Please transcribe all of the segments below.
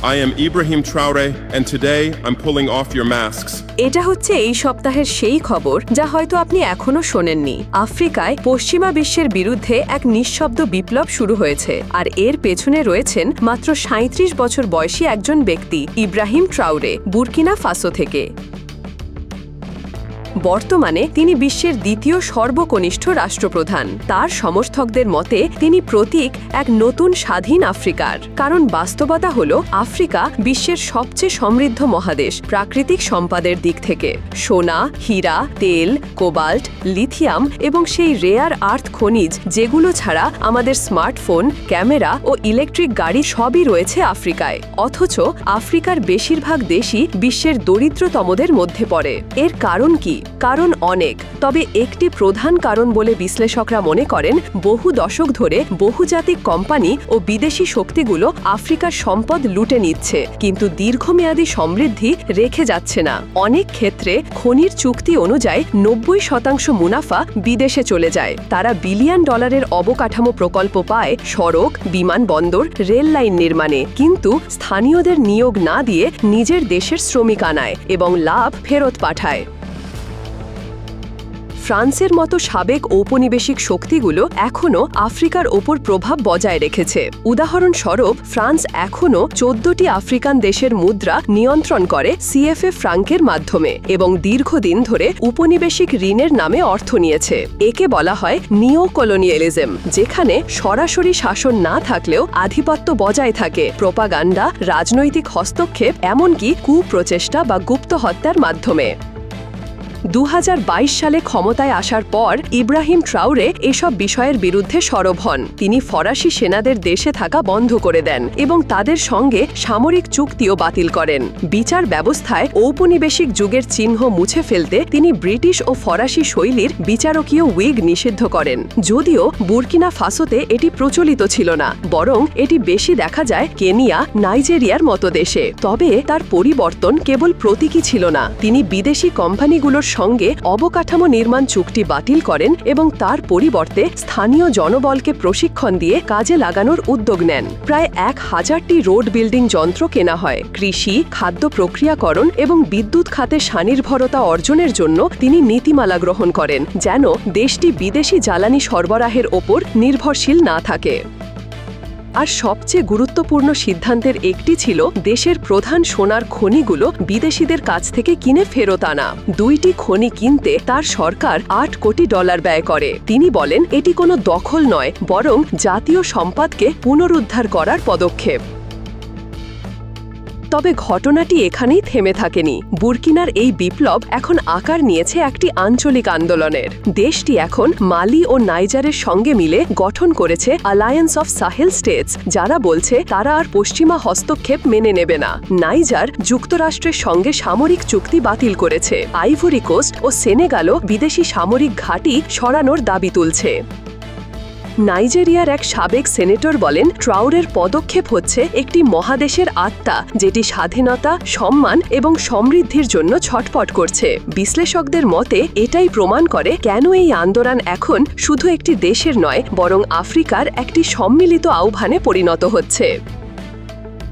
I am Ibrahim Traore, and today I'm pulling off your masks. এটা হচ্ছে এই সপ্তাহের সেই খবর যা হয়তো আপনি এখনো শোনেননি। আফ্রিকায় পশ্চিমা বিশ্বের বিরুদ্ধে এক নিঃশব্দ বিপ্লব শুরু হয়েছে, আর এর পেছনে রয়েছেন মাত্র ৩৭ বছর বয়সী একজন ব্যক্তি, ইব্রাহিম ট্রাওরে, বুর্কিনা ফাসো থেকে। বর্তমানে তিনি বিশ্বের দ্বিতীয় সর্বকনিষ্ঠ রাষ্ট্রপ্রধান। তার সমর্থকদের মতে তিনি প্রতীক এক নতুন স্বাধীন আফ্রিকার। কারণ বাস্তবতা হল আফ্রিকা বিশ্বের সবচেয়ে সমৃদ্ধ মহাদেশ প্রাকৃতিক সম্পদের দিক থেকে। সোনা, হীরা, তেল, কোবাল্ট, লিথিয়াম এবং সেই রেয়ার আর্থ খনিজ যেগুলো ছাড়া আমাদের স্মার্টফোন, ক্যামেরা ও ইলেকট্রিক গাড়ি সবই রয়েছে আফ্রিকায়। অথচ আফ্রিকার বেশিরভাগ দেশই বিশ্বের দরিদ্রতমদের মধ্যে পড়ে। এর কারণ কি? কারণ অনেক, তবে একটি প্রধান কারণ বলে বিশ্লেষকরা মনে করেন বহু দশক ধরে বহুজাতিক কোম্পানি ও বিদেশি শক্তিগুলো আফ্রিকার সম্পদ লুটে নিচ্ছে, কিন্তু দীর্ঘমেয়াদী সমৃদ্ধি রেখে যাচ্ছে না। অনেক ক্ষেত্রে খনির চুক্তি অনুযায়ী ৯০% মুনাফা বিদেশে চলে যায়। তারা বিলিয়ন ডলারের অবকাঠামো প্রকল্প পায় সড়ক, বিমানবন্দর, রেল লাইন নির্মাণে, কিন্তু স্থানীয়দের নিয়োগ না দিয়ে নিজের দেশের শ্রমিক আনায় এবং লাভ ফেরত পাঠায়। ফ্রান্সের মতো সাবেক ঔপনিবেশিক শক্তিগুলো এখনও আফ্রিকার ওপর প্রভাব বজায় রেখেছে। উদাহরণস্বরূপ, ফ্রান্স এখনও ১৪টি আফ্রিকান দেশের মুদ্রা নিয়ন্ত্রণ করে সিএফএ ফ্রাঙ্কের মাধ্যমে এবং দীর্ঘদিন ধরে উপনিবেশিক ঋণের নামে অর্থ নিয়েছে। একে বলা হয় নিও কলোনিয়ালিজম, যেখানে সরাসরি শাসন না থাকলেও আধিপত্য বজায় থাকে প্রোপাগান্ডা, রাজনৈতিক হস্তক্ষেপ, এমনকি কুপ্রচেষ্টা বা গুপ্ত হত্যার মাধ্যমে। ২০২২ সালে ক্ষমতায় আসার পর ইব্রাহিম ট্রাওরে এসব বিষয়ের বিরুদ্ধে সরব হন। তিনি ফরাসি সেনাদের দেশে থাকা বন্ধ করে দেন এবং তাদের সঙ্গে সামরিক চুক্তিও বাতিল করেন। বিচার ব্যবস্থায় ঔপনিবেশিক যুগের চিহ্ন মুছে ফেলতে তিনি ব্রিটিশ ও ফরাসি শৈলীর বিচারকীয় উইগ নিষিদ্ধ করেন। যদিও বুর্কিনা ফাসোতে এটি প্রচলিত ছিল না, বরং এটি বেশি দেখা যায় কেনিয়া, নাইজেরিয়ার মতো দেশে। তবে তার পরিবর্তন কেবল প্রতীকী ছিল না। তিনি বিদেশি কোম্পানিগুলোর সঙ্গে অবকাঠামো নির্মাণ চুক্তি বাতিল করেন এবং তার পরিবর্তে স্থানীয় জনবলকে প্রশিক্ষণ দিয়ে কাজে লাগানোর উদ্যোগ নেন। প্রায় ১,০০০টি রোড বিল্ডিং যন্ত্র কেনা হয়। কৃষি, খাদ্য প্রক্রিয়াকরণ এবং বিদ্যুৎ খাতে স্বনির্ভরতা অর্জনের জন্য তিনি নীতিমালা গ্রহণ করেন, যেন দেশটি বিদেশি জ্বালানি সরবরাহের ওপর নির্ভরশীল না থাকে। আর সবচেয়ে গুরুত্বপূর্ণ সিদ্ধান্তের একটি ছিল দেশের প্রধান সোনার খনিগুলো বিদেশিদের কাছ থেকে কিনে ফেরত আনা। ২টি খনি কিনতে তার সরকার $৮ কোটি ব্যয় করে। তিনি বলেন এটি কোনো দখল নয়, বরং জাতীয় সম্পদকে পুনরুদ্ধার করার পদক্ষেপ। তবে ঘটনাটি এখানেই থেমে থাকেনি। বুর্কিনার এই বিপ্লব এখন আকার নিয়েছে একটি আঞ্চলিক আন্দোলনের। দেশটি এখন মালি ও নাইজারের সঙ্গে মিলে গঠন করেছে অ্যালায়েন্স অফ সাহেল স্টেটস, যারা বলছে তারা আর পশ্চিমা হস্তক্ষেপ মেনে নেবে না। নাইজার যুক্তরাষ্ট্রের সঙ্গে সামরিক চুক্তি বাতিল করেছে। আইভরি কোস্ট ও সেনেগালও বিদেশি সামরিক ঘাঁটি সরানোর দাবি তুলছে। নাইজেরিয়ার এক সাবেক সেনেটর বলেন ট্রাওরের পদক্ষেপ হচ্ছে একটি মহাদেশের আত্মা, যেটি স্বাধীনতা, সম্মান এবং সমৃদ্ধির জন্য ছটফট করছে। বিশ্লেষকদের মতে এটাই প্রমাণ করে কেন এই আন্দোলন এখন শুধু একটি দেশের নয়, বরং আফ্রিকার একটি সম্মিলিত আহ্বানে পরিণত হচ্ছে।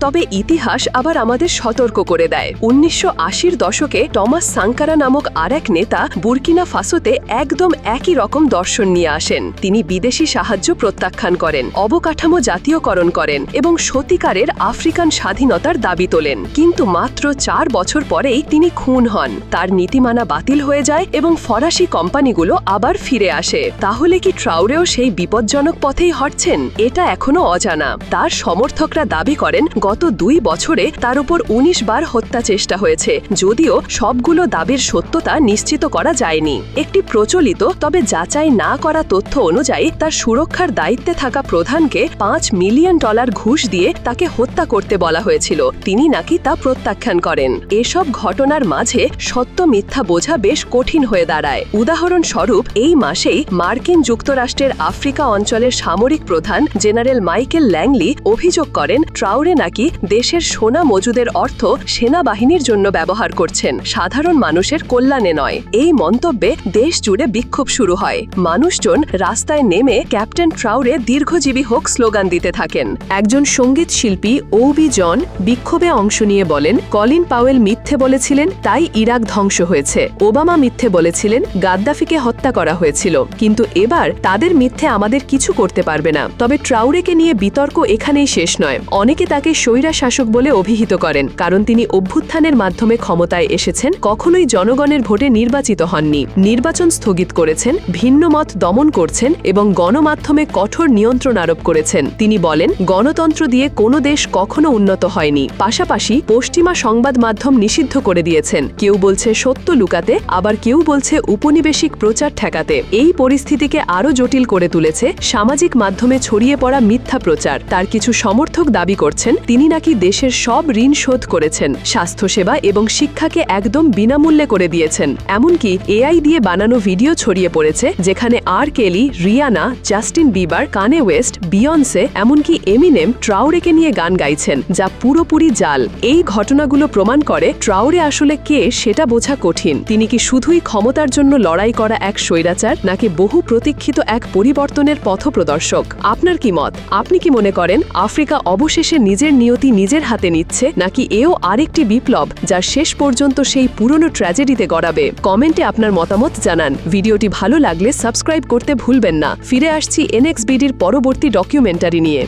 তবে ইতিহাস আবার আমাদের সতর্ক করে দেয়। ১৯৮০-র দশকে টমাস সাঙ্কারা নামক আরেক নেতা বুর্কিনা ফাসোতে একদম একই রকম দর্শন নিয়ে আসেন। তিনি বিদেশি সাহায্য প্রত্যাখ্যান করেন, অবকাঠামো জাতীয়করণ করেন এবং সত্যিকারের আফ্রিকান স্বাধীনতার দাবি তোলেন। কিন্তু মাত্র ৪ বছর পরেই তিনি খুন হন। তার নীতিমালা বাতিল হয়ে যায় এবং ফরাসি কোম্পানিগুলো আবার ফিরে আসে। তাহলে কি ট্রাওরেও সেই বিপজ্জনক পথেই হাঁটছেন? এটা এখনো অজানা। তার সমর্থকরা দাবি করেন গত ২ বছরে তার উপর ১৯ বার হত্যা চেষ্টা হয়েছে, যদিও সবগুলো দাবির সত্যতা নিশ্চিত করা যায়নি। একটি প্রচলিত তবে যাচাই না করা তথ্য অনুযায়ী তার সুরক্ষার দায়িত্বে থাকা প্রধানকে $৫ মিলিয়ন ঘুষ দিয়ে তাকে হত্যা করতে বলা হয়েছিল। তিনি নাকি তা প্রত্যাখ্যান করেন। এসব ঘটনার মাঝে সত্য মিথ্যা বোঝা বেশ কঠিন হয়ে দাঁড়ায়। উদাহরণস্বরূপ, এই মাসেই মার্কিন যুক্তরাষ্ট্রের আফ্রিকা অঞ্চলের সামরিক প্রধান জেনারেল মাইকেল ল্যাংলি অভিযোগ করেন ট্রাওরে নাকি নাকি দেশের সোনা মজুদের অর্থ সেনাবাহিনীর জন্য ব্যবহার করছেন, সাধারণ মানুষের কল্যাণে নয়। এই মন্তব্যে দেশ জুড়ে বিক্ষোভ শুরু হয়। মানুষজন রাস্তায় নেমে ক্যাপ্টেন ট্রাউরে দীর্ঘজীবী হোক স্লোগান দিতে থাকেন। একজন সঙ্গীত শিল্পী ওবি জন বিক্ষোভে অংশ নিয়ে বলেন, কলিন পাওয়েল মিথ্যে বলেছিলেন, তাই ইরাক ধ্বংস হয়েছে। ওবামা মিথ্যে বলেছিলেন, গাদ্দাফিকে হত্যা করা হয়েছিল। কিন্তু এবার তাদের মিথ্যে আমাদের কিছু করতে পারবে না। তবে ট্রাউরেকে নিয়ে বিতর্ক এখানেই শেষ নয়। অনেকে তাকে স্বৈরা শাসক বলে অভিহিত করেন, কারণ তিনি অভ্যুত্থানের মাধ্যমে ক্ষমতায় এসেছেন, কখনোই জনগণের ভোটে নির্বাচিত হননি। নির্বাচন স্থগিত করেছেন, ভিন্ন মত দমন করছেন এবং গণমাধ্যমে কঠোর নিয়ন্ত্রণ আরোপ করেছেন। তিনি বলেন, গণতন্ত্র দিয়ে কোনো দেশ কখনো উন্নত হয়নি। পাশাপাশি পশ্চিমা সংবাদ মাধ্যম নিষিদ্ধ করে দিয়েছেন। কেউ বলছে সত্য লুকাতে, আবার কেউ বলছে উপনিবেশিক প্রচার ঠেকাতে। এই পরিস্থিতিকে আরও জটিল করে তুলেছে সামাজিক মাধ্যমে ছড়িয়ে পড়া মিথ্যা প্রচার। তার কিছু সমর্থক দাবি করছেন তিনি নাকি দেশের সব ঋণ শোধ করেছেন, স্বাস্থ্যসেবা এবং শিক্ষাকে একদম বিনামূল্যে করে দিয়েছেন। এমনকি এআই দিয়ে বানানো ভিডিও ছড়িয়ে পড়েছে, যেখানে আর কেলি, রিয়ানা, জাস্টিন বিবার, কানে ওয়েস্ট, বিয়ন্সে, এমনকি এমিনেম ট্রাউরেকে নিয়ে গান গাইছেন, যা পুরোপুরি জাল। এই ঘটনাগুলো প্রমাণ করে ট্রাউরে আসলে কে সেটা বোঝা কঠিন। তিনি কি শুধুই ক্ষমতার জন্য লড়াই করা এক স্বৈরাচার, নাকি বহু প্রতীক্ষিত এক পরিবর্তনের পথপ্রদর্শক? আপনার কি মত? আপনি কি মনে করেন আফ্রিকা অবশেষে নিজের নিয়তি নিজের হাতে নিচ্ছে, নাকি এও আরেকটি বিপ্লব যা শেষ পর্যন্ত সেই পুরনো ট্র্যাজেডিতে গড়াবে? কমেন্টে আপনার মতামত জানান। ভিডিওটি ভালো লাগলে সাবস্ক্রাইব করতে ভুলবেন না। ফিরে আসছি এনএক্সবিডির পরবর্তী ডকুমেন্টারি নিয়ে।